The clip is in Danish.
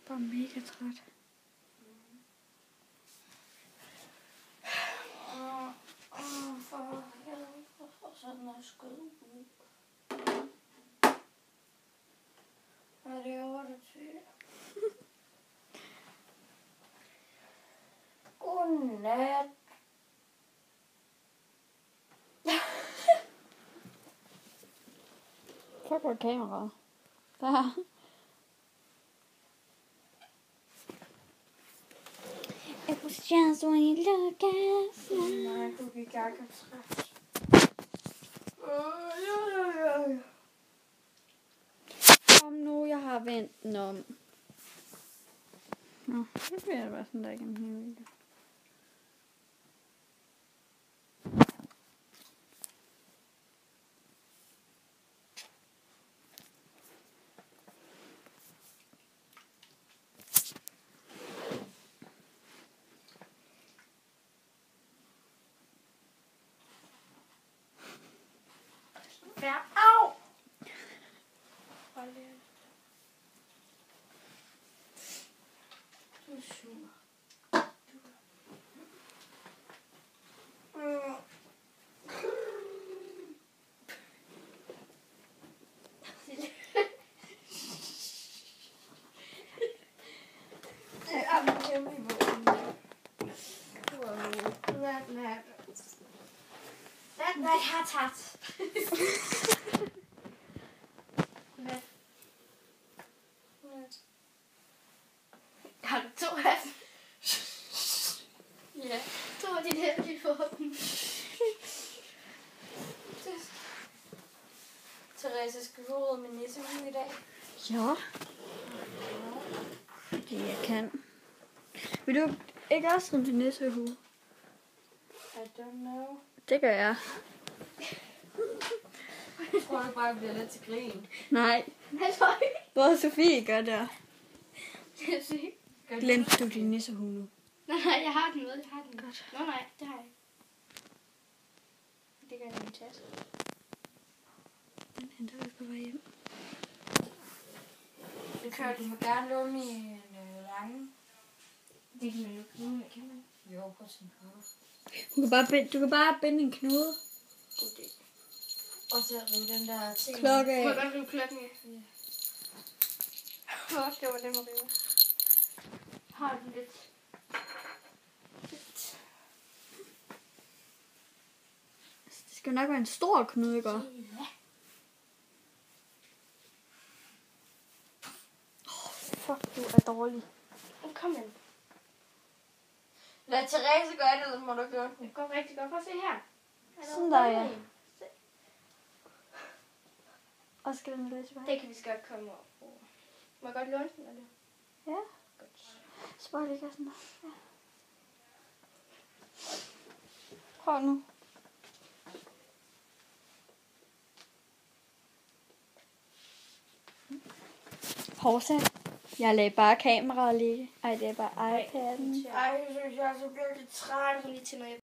Bare mega træt. For helvede. Og sådan er skød ud. Og det er over det til. Godnat. Fuck, hvor er kameraet. Der. It was just when you look at me. Nej, du gik ikke træt. Kom nu, jeg har vendt den om. Nå, det bliver det bare sådan der igennem hele videoen. Au! Hold det. Du er sur. Nej, har taget. Har du 2 af dem? Ja, 2 af de der, de får dem. Therese skal gå ud med nissehuen i dag. Ja. Fordi jeg kan. Vil du ikke også ride til nissehue? I don't know. Det gør jeg. Jeg tror, det bare bliver lidt til grin. Nej. Nej. Både Sofie gør der. Jeg siger. Glemte du din nissehue nu? Nej, jeg har den med. Jeg har den. Godt. Nå nej, det har jeg ikke. Det gør jeg i min taske. Den henter vi på vej hjem. Det kører du må gerne låne min lange. Det kan man jo knude med, kan man? Jo, på sin knude. Du kan bare binde en knude. God idé. Og så rive den der ting. Klokke af. Må jeg godt rive klokken af? Ja. Det var det, må rive. Har den lidt. Det skal nok være en stor knude, ikke? Ja. Fuck, du er dårlig. Kom ind. Lad Therese gøre det, ellers må du gøre det. Det går rigtig godt. Prøv at se her. Sådan der, ja. Og skal den løse bare? Det kan vi så godt komme over på. Må jeg godt låne den, eller? Ja. Godt. Så bare ligger sådan der. Ja. Prøv nu. Horsa. Jeg lagde bare kameraet ligge. Ej, det er bare iPad'en. Ej, jeg synes, jeg er så virkelig træt. Lige til, når jeg